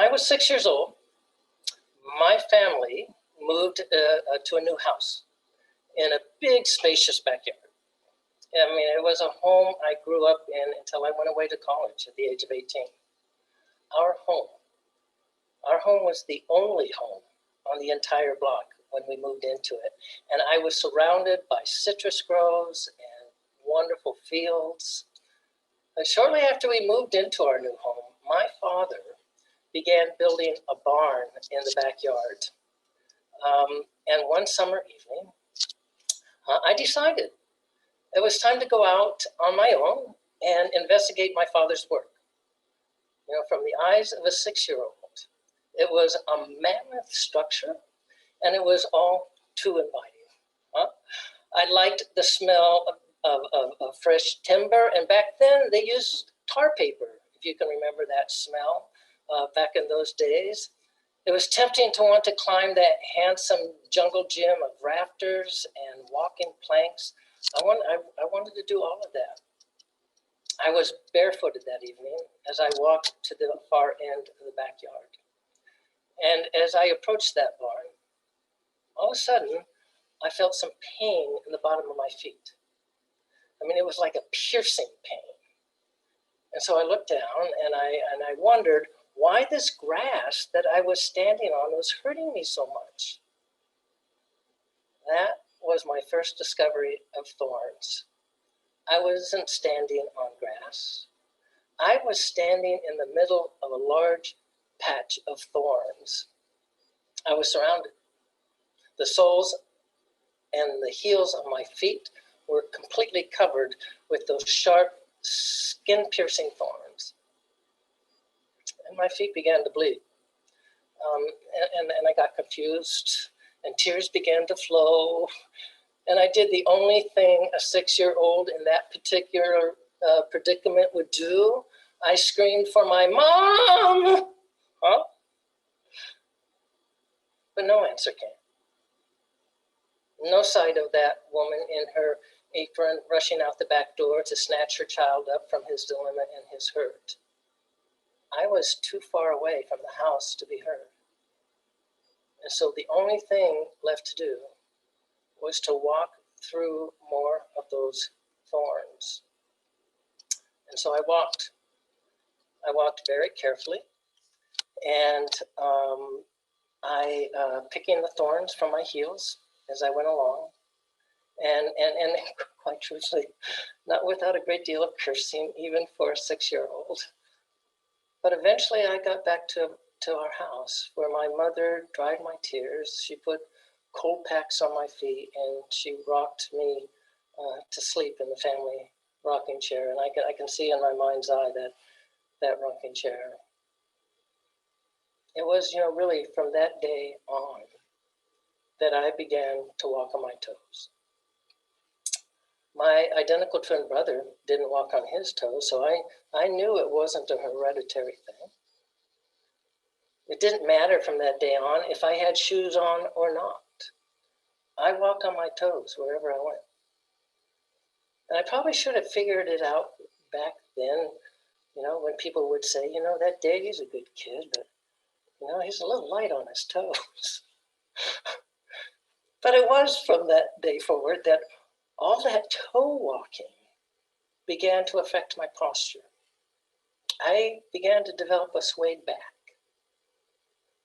I was 6 years old, my family moved to a new house in a big, spacious backyard. I mean, it was a home I grew up in until I went away to college at the age of 18. Our home, our home was the only home on the entire block when we moved into it. And I was surrounded by citrus groves and wonderful fields. And shortly after we moved into our new home, my father began building a barn in the backyard. And one summer evening, I decided it was time to go out on my own and investigate my father's work. You know, from the eyes of a 6-year-old, it was a mammoth structure, and it was all too inviting. I liked the smell of fresh timber, and back then they used tar paper, if you can remember that smell back in those days. It was tempting to want to climb that handsome jungle gym of rafters and walking planks. I wanted to do all of that. I was barefooted that evening as I walked to the far end of the backyard. And as I approached that barn, all of a sudden, I felt some pain in the bottom of my feet. I mean, it was like a piercing pain. And so I looked down and I wondered why this grass that I was standing on was hurting me so much. That was my first discovery of thorns. I wasn't standing on grass. I was standing in the middle of a large patch of thorns. I was surrounded. The soles and the heels of my feet were completely covered with those sharp, skin-piercing thorns. And my feet began to bleed. And I got confused, and tears began to flow. And I did the only thing a 6-year-old in that particular predicament would do. I screamed for my mom, but no answer came. No sight of that woman in her apron rushing out the back door to snatch her child up from his dilemma and his hurt. I was too far away from the house to be heard. And so the only thing left to do was to walk through more of those thorns. And so I walked. I walked very carefully, and picking the thorns from my heels as I went along, and quite truthfully, not without a great deal of cursing, even for a 6-year-old. But eventually I got back to our house, where my mother dried my tears. She put cold packs on my feet, and she rocked me to sleep in the family rocking chair. And I can see in my mind's eye that rocking chair. It was, really from that day on that I began to walk on my toes. My identical twin brother didn't walk on his toes, so I knew it wasn't a hereditary thing. It didn't matter from that day on if I had shoes on or not. I walked on my toes wherever I went. And I probably should have figured it out back then, when people would say, that Davey's a good kid, but, he's a little light on his toes. But it was from that day forward that all that toe walking began to affect my posture. I began to develop a swayed back.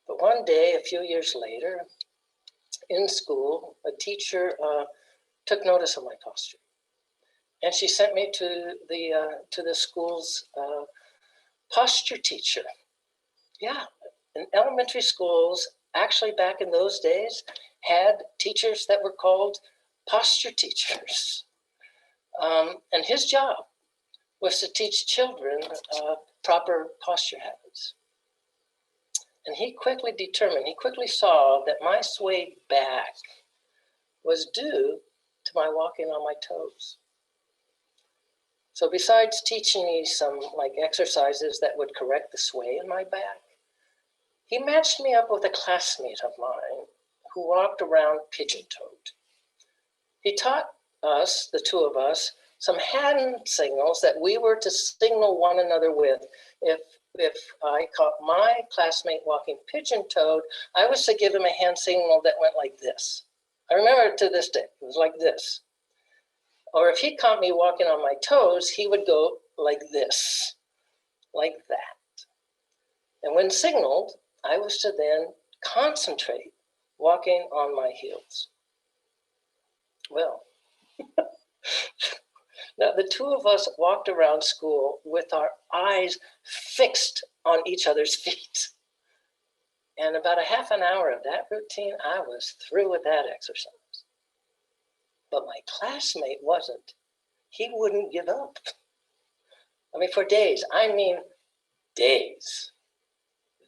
But one day, a few years later, in school, a teacher took notice of my posture. And she sent me to the school's posture teacher. Yeah, in elementary schools, actually back in those days, had teachers that were called posture teachers. And his job was to teach children proper posture habits. And he quickly saw that my swayed back was due to my walking on my toes. So besides teaching me some exercises that would correct the sway in my back, he matched me up with a classmate of mine who walked around pigeon-toed. He taught us, the two of us, some hand signals that we were to signal one another with if I caught my classmate walking pigeon-toed, I was to give him a hand signal that went like this. I remember it to this day. It was like this. Or if he caught me walking on my toes, he would go like this, like that. And when signaled, I was to then concentrate walking on my heels. Well, now the two of us walked around school with our eyes fixed on each other's feet. And about a half an hour of that routine, I was through with that exercise. But my classmate wasn't. He wouldn't give up. I mean, for days, days.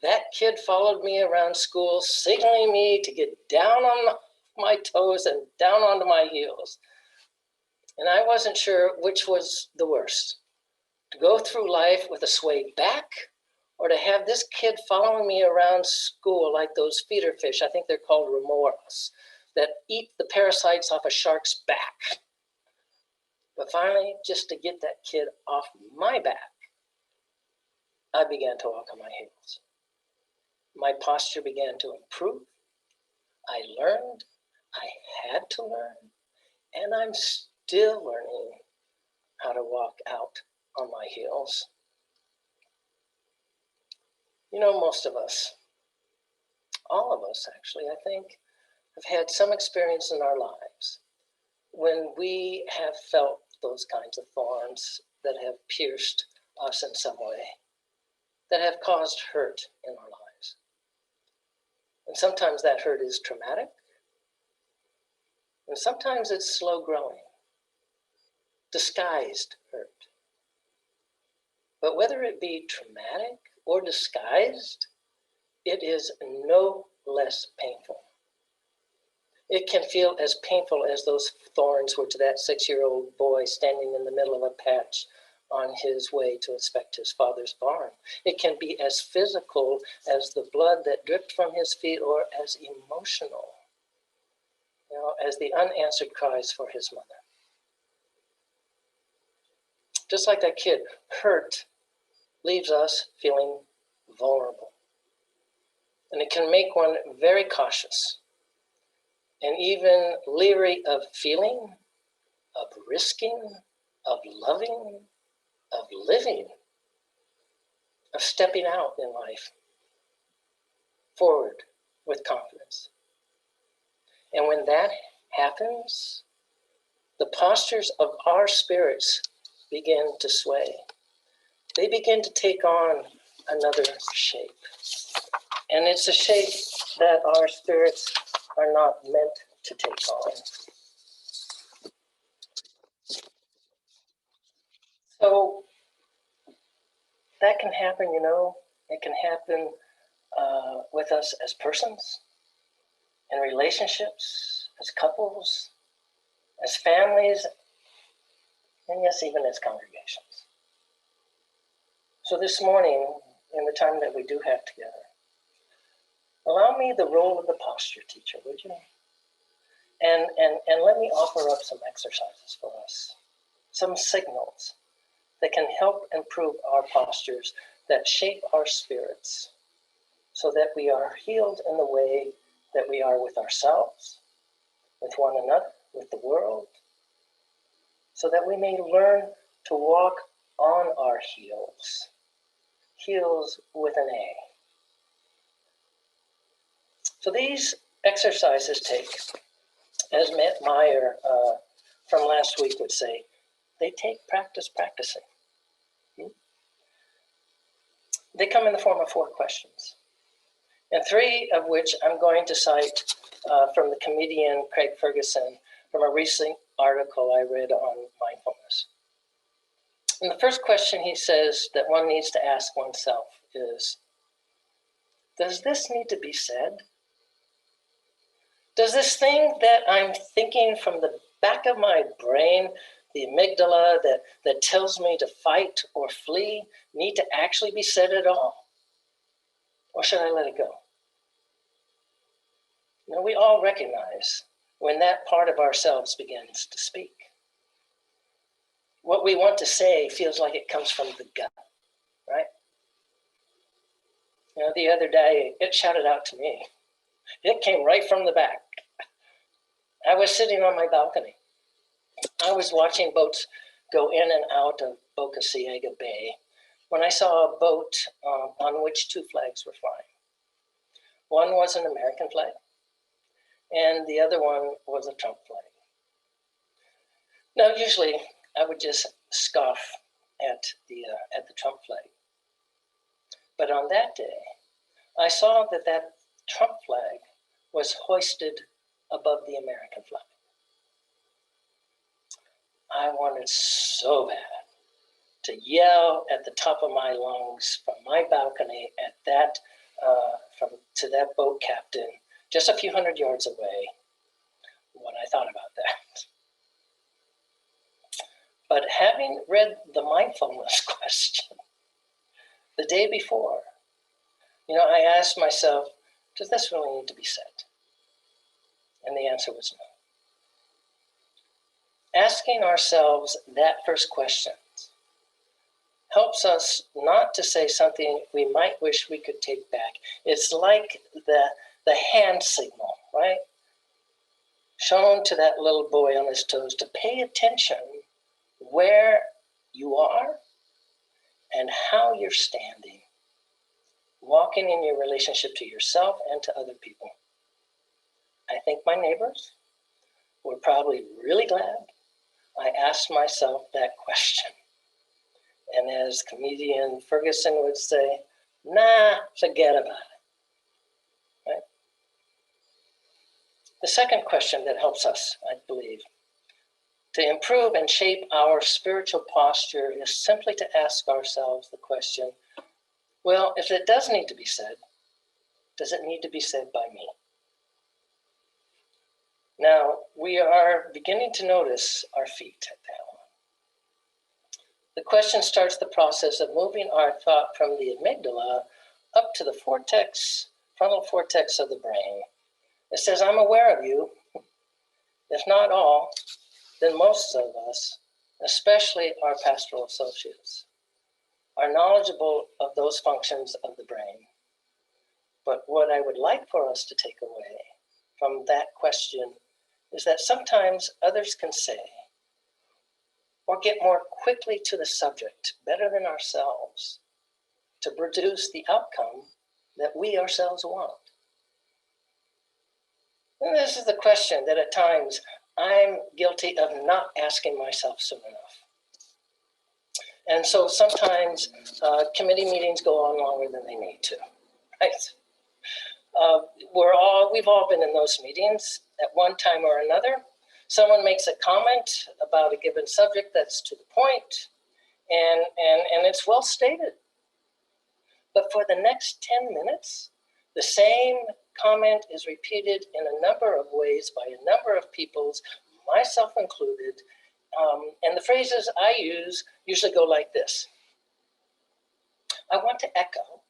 That kid followed me around school, signaling me to get down on my toes and down onto my heels. And I wasn't sure which was the worst, to go through life with a swayed back, or to have this kid following me around school like those feeder fish, I think they're called remoras, that eat the parasites off a shark's back. But finally, just to get that kid off my back, I began to walk on my heels. My posture began to improve. I learned, I had to learn, and I'm still learning how to walk out on my heels. You know, most of us, all of us actually, I think, have had some experience in our lives when we have felt those kinds of thorns that have pierced us in some way, that have caused hurt in our lives. And sometimes that hurt is traumatic, and sometimes it's slow growing, disguised hurt. But whether it be traumatic or disguised, it is no less painful. It can feel as painful as those thorns were to that 6-year-old boy standing in the middle of a patch on his way to inspect his father's barn. It can be as physical as the blood that dripped from his feet, or as emotional, as the unanswered cries for his mother. Just like that kid, hurt leaves us feeling vulnerable. And it can make one very cautious and even leery of feeling, of risking, of loving, of living, of stepping out in life forward with confidence. And when that happens, the postures of our spirits begin to sway. They begin to take on another shape. And it's a shape that our spirits are not meant to take on. So that can happen, it can happen with us as persons, in relationships, as couples, as families, and yes, even as congregations. So this morning, in the time that we do have together, allow me the role of the posture teacher, would you? And let me offer up some exercises for us, some signals that can help improve our postures, that shape our spirits, so that we are healed in the way that we are with ourselves, with one another, with the world, so that we may learn to walk on our heels, heels with an A. So these exercises take, as Matt Meyer from last week would say, they take practice practicing. They come in the form of 4 questions, and 3 of which I'm going to cite from the comedian Craig Ferguson from a recent article I read on mindfulness. And the first question he says that one needs to ask oneself is, does this need to be said? Does this thing that I'm thinking from the back of my brain, the amygdala that tells me to fight or flee, need to actually be said at all? Or should I let it go? We all recognize when that part of ourselves begins to speak. What we want to say feels like it comes from the gut, right? The other day, it shouted out to me. It came right from the back. I was sitting on my balcony. I was watching boats go in and out of Boca Ciega Bay when I saw a boat on which two flags were flying. One was an American flag, and the other one was a Trump flag. Now, usually I would just scoff at the Trump flag. But on that day, I saw that Trump flag was hoisted above the American flag. I wanted so bad to yell at the top of my lungs from my balcony at that, to that boat captain just a few hundred yards away what I thought about that. But having read the mindfulness question the day before, I asked myself, does this really need to be said? And the answer was no. Asking ourselves that first question helps us not to say something we might wish we could take back. It's like the hand signal, right? Shown to that little boy on his toes to pay attention where you are and how you're standing, walking in your relationship to yourself and to other people. I think my neighbors were probably really glad I asked myself that question. And as comedian Ferguson would say, nah, forget about it. Right? The second question that helps us, I believe, to improve and shape our spiritual posture is simply to ask ourselves the question, well, if it does need to be said, does it need to be said by me? Now, we are beginning to notice our feet at that one. The question starts the process of moving our thought from the amygdala up to the frontal cortex of the brain. It says, I'm aware of you. If not all, then most of us, especially our pastoral associates, are knowledgeable of those functions of the brain. But what I would like for us to take away from that question is that sometimes others can say or get more quickly to the subject better than ourselves to produce the outcome that we ourselves want. And this is the question that at times I'm guilty of not asking myself soon enough. And so sometimes committee meetings go on longer than they need to, right? We've all been in those meetings at one time or another. Someone makes a comment about a given subject that's to the point, and it's well stated. But for the next 10 minutes, the same comment is repeated in a number of ways by a number of peoples, myself included. And the phrases I use usually go like this. I want to echo.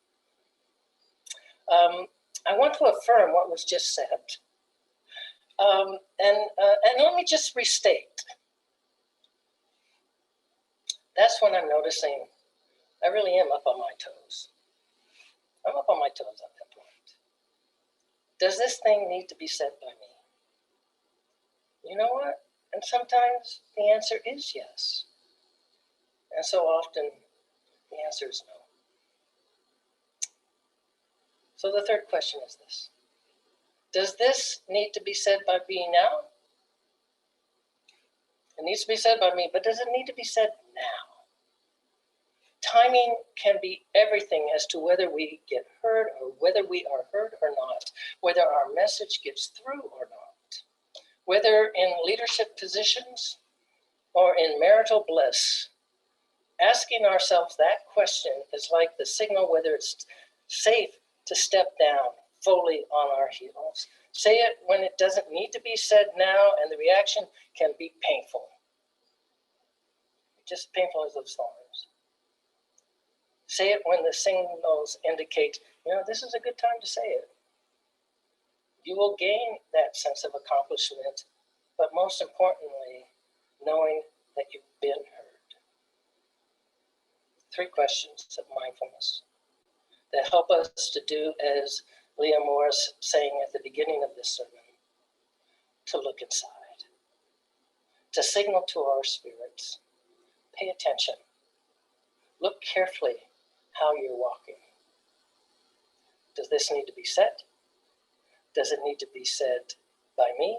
I want to affirm what was just said. And let me just restate. That's when I'm noticing I really am up on my toes. I'm up on my toes at that point. Does this thing need to be said by me? You know what? And sometimes the answer is yes. And so often the answer is no. So the third question is this. Does this need to be said by me now? It needs to be said by me, but does it need to be said now? Timing can be everything as to whether we get heard or whether we are heard or not, whether our message gets through or not, whether in leadership positions or in marital bliss. Asking ourselves that question is like the signal whether it's safe to step down fully on our heels. Say it when it doesn't need to be said now, and the reaction can be painful. Just painful as those thorns. Say it when the signals indicate, this is a good time to say it. You will gain that sense of accomplishment, but most importantly, knowing that you've been heard. 3 questions of mindfulness. that help us to do as Leah Morris saying at the beginning of this sermon, to look inside, to signal to our spirits, pay attention, look carefully how you're walking. Does this need to be said? Does it need to be said by me?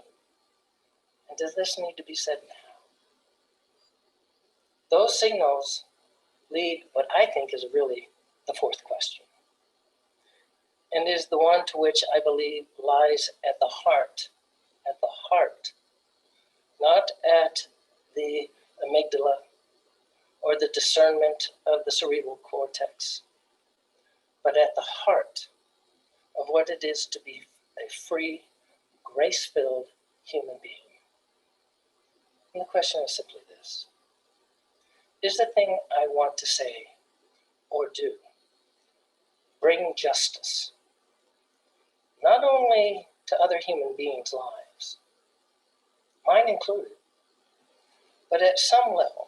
And does this need to be said now? Those signals lead what I think is really the fourth question, and is the one to which I believe lies at the heart, not at the amygdala or the discernment of the cerebral cortex, but at the heart of what it is to be a free, grace-filled human being. And the question is simply this: is the thing I want to say or do bring justice, not only to other human beings' lives, mine included, but at some level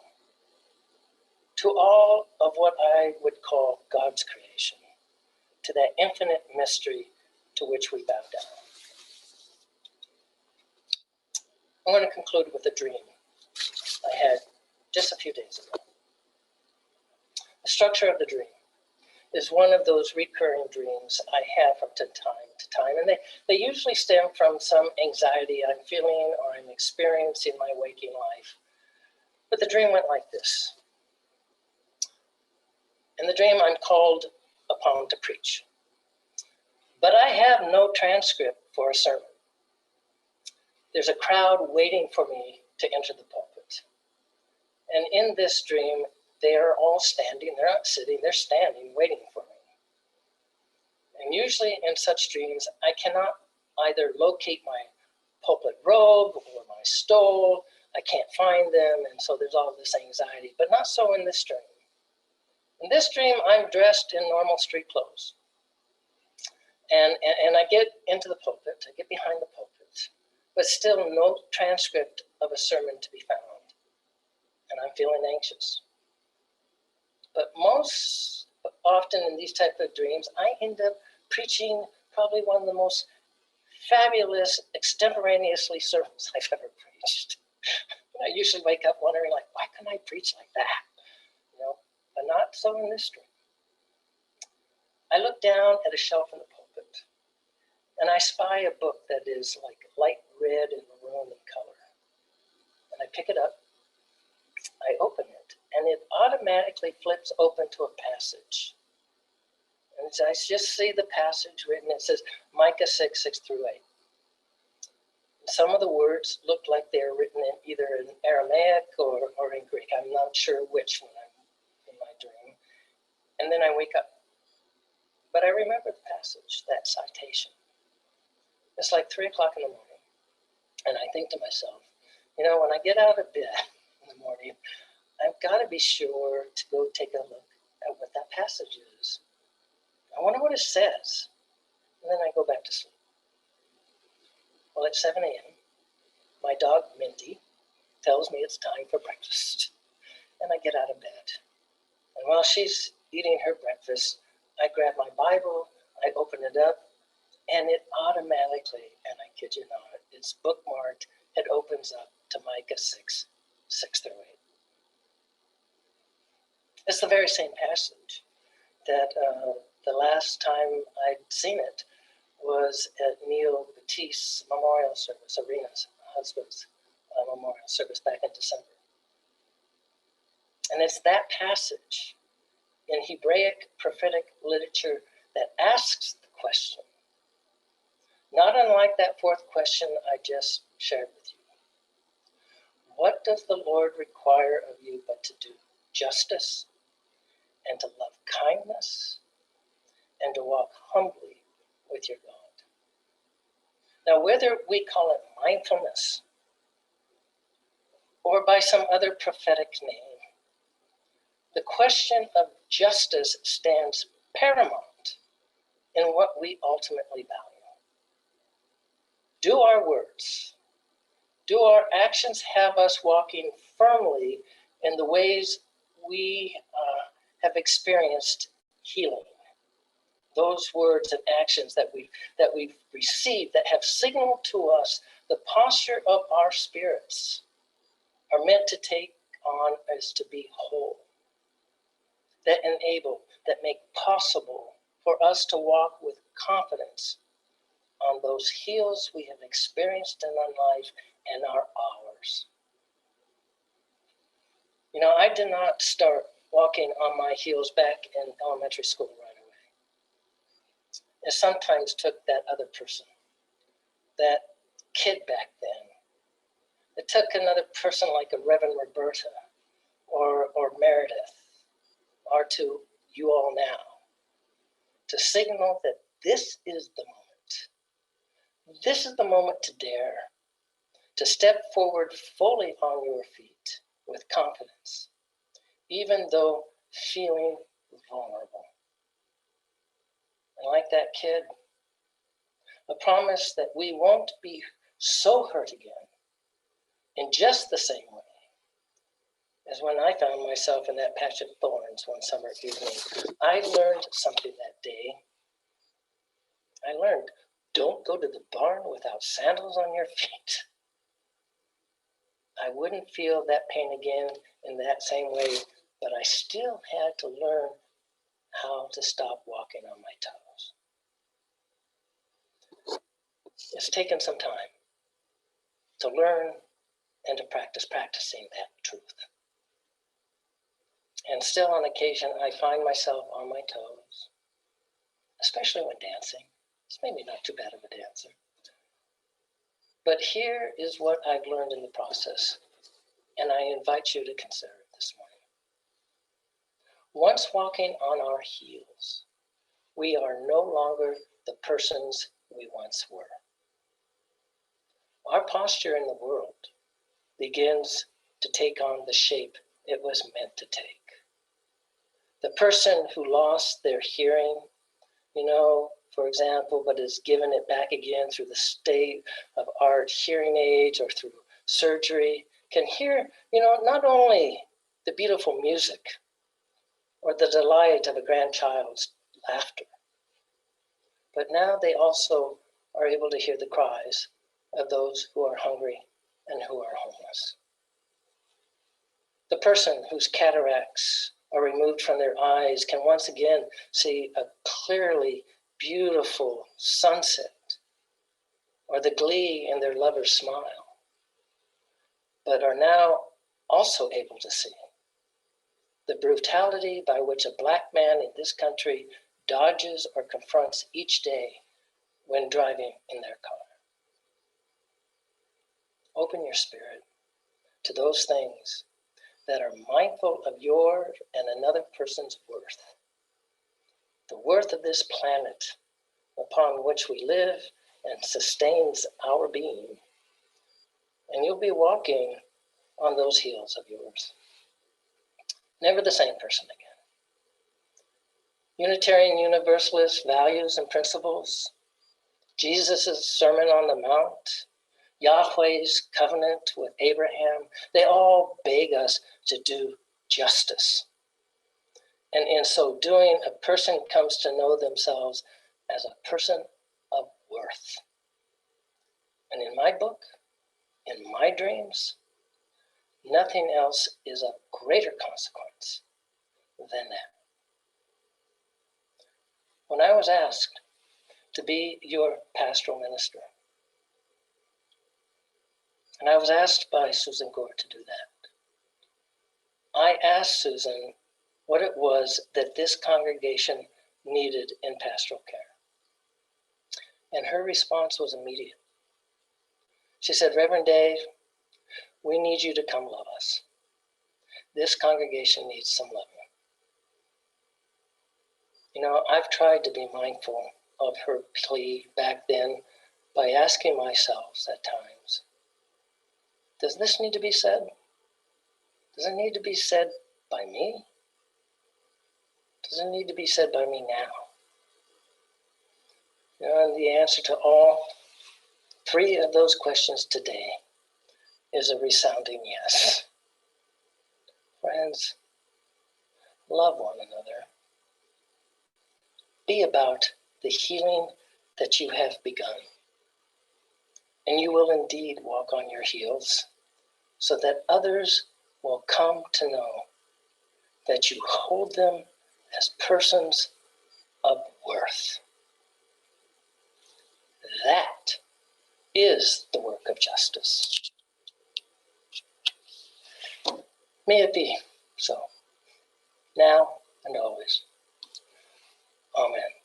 to all of what I would call God's creation, to that infinite mystery to which we bow down? I want to conclude with a dream I had just a few days ago. The structure of the dream is one of those recurring dreams I have from time to time, and they usually stem from some anxiety I'm feeling or I'm experiencing in my waking life. But the dream went like this. In the dream, I'm called upon to preach, but I have no transcript for a sermon. There's a crowd waiting for me to enter the pulpit. And in this dream, they are all standing. They're not sitting, they're standing, waiting for me. And usually in such dreams, I cannot either locate my pulpit robe or my stole. I can't find them, and so there's all this anxiety, but not so in this dream. In this dream, I'm dressed in normal street clothes. And I get into the pulpit, I get behind the pulpit, but still no transcript of a sermon to be found. And I'm feeling anxious. But most often in these type of dreams, I end up preaching probably one of the most fabulous extemporaneously sermons I've ever preached. I usually wake up wondering, like, why couldn't I preach like that? But not so in this dream. I look down at a shelf in the pulpit, and I spy a book that is like light red and maroon in color. And I pick it up, I open it, and it automatically flips open to a passage. And I just see the passage written. It says Micah 6:6-8. Some of the words look like they're written in either in Aramaic or in Greek. I'm not sure which when I'm in my dream. And then I wake up. But I remember the passage, that citation. It's like 3 o'clock in the morning. And I think to myself, when I get out of bed in the morning, I've got to be sure to go take a look at what that passage is. I wonder what it says. And then I go back to sleep. Well, at 7 a.m., my dog, Minty, tells me it's time for breakfast. And I get out of bed. And while she's eating her breakfast, I grab my Bible, I open it up, and it automatically, and I kid you not, it's bookmarked, it opens up to Micah 6:6-8. It's the very same passage that the last time I'd seen it was at Neil Batiste's memorial service, Arena's husband's memorial service back in December. And it's that passage in Hebraic prophetic literature that asks the question, not unlike that fourth question I just shared with you. What does the Lord require of you but to do justice and to love kindness and to walk humbly with your God? Now, whether we call it mindfulness or by some other prophetic name, the question of justice stands paramount in what we ultimately value. Do our words, do our actions have us walking firmly in the ways we have experienced healing, those words and actions that we've received that have signaled to us the posture of our spirits are meant to take on as to be whole, that enable, that make possible for us to walk with confidence on those heals we have experienced in our life and are ours. You know, I did not start walking on my heels back in elementary school right away. It sometimes took that other person, that kid back then. It took another person like a Reverend Roberta or Meredith, or to you all now, to signal that this is the moment. This is the moment to dare, to step forward fully on your feet with confidence, even though feeling vulnerable. And like that kid, a promise that we won't be so hurt again in just the same way as when I found myself in that patch of thorns one summer evening. I learned something that day. I learned, don't go to the barn without sandals on your feet. I wouldn't feel that pain again in that same way, but I still had to learn how to stop walking on my toes. It's taken some time to learn and to practicing that truth. And still on occasion, I find myself on my toes, especially when dancing. It's maybe not too bad of a dancer. But here is what I've learned in the process, and I invite you to consider it this morning. Once walking on our heels, we are no longer the persons we once were. Our posture in the world begins to take on the shape it was meant to take. The person who lost their hearing, for example, but is given it back again through the state of art, hearing aids, or through surgery, can hear, not only the beautiful music or the delight of a grandchild's laughter, but now they also are able to hear the cries of those who are hungry and who are homeless. The person whose cataracts are removed from their eyes can once again see a clearly beautiful sunset or the glee in their lover's smile, but are now also able to see the brutality by which a Black man in this country dodges or confronts each day when driving in their car. Open your spirit to those things that are mindful of your and another person's worth, the worth of this planet upon which we live and sustains our being. And you'll be walking on those heels of yours. Never the same person again. Unitarian Universalist values and principles, Jesus' Sermon on the Mount, Yahweh's covenant with Abraham, they all beg us to do justice. And in so doing, a person comes to know themselves as a person of worth. And in my book, in my dreams, nothing else is of greater consequence than that. When I was asked to be your pastoral minister, and I was asked by Susan Gore to do that, I asked Susan what it was that this congregation needed in pastoral care. And her response was immediate. She said, Reverend Dave, we need you to come love us. This congregation needs some loving. I've tried to be mindful of her plea back then by asking myself at times, does this need to be said? Does it need to be said by me? Does it need to be said by me now? And the answer to all three of those questions today is a resounding yes. Friends, love one another. be about the healing that you have begun. And you will indeed walk on your heels so that others will come to know that you hold them as persons of worth. That is the work of justice. May it be so, now and always. Amen.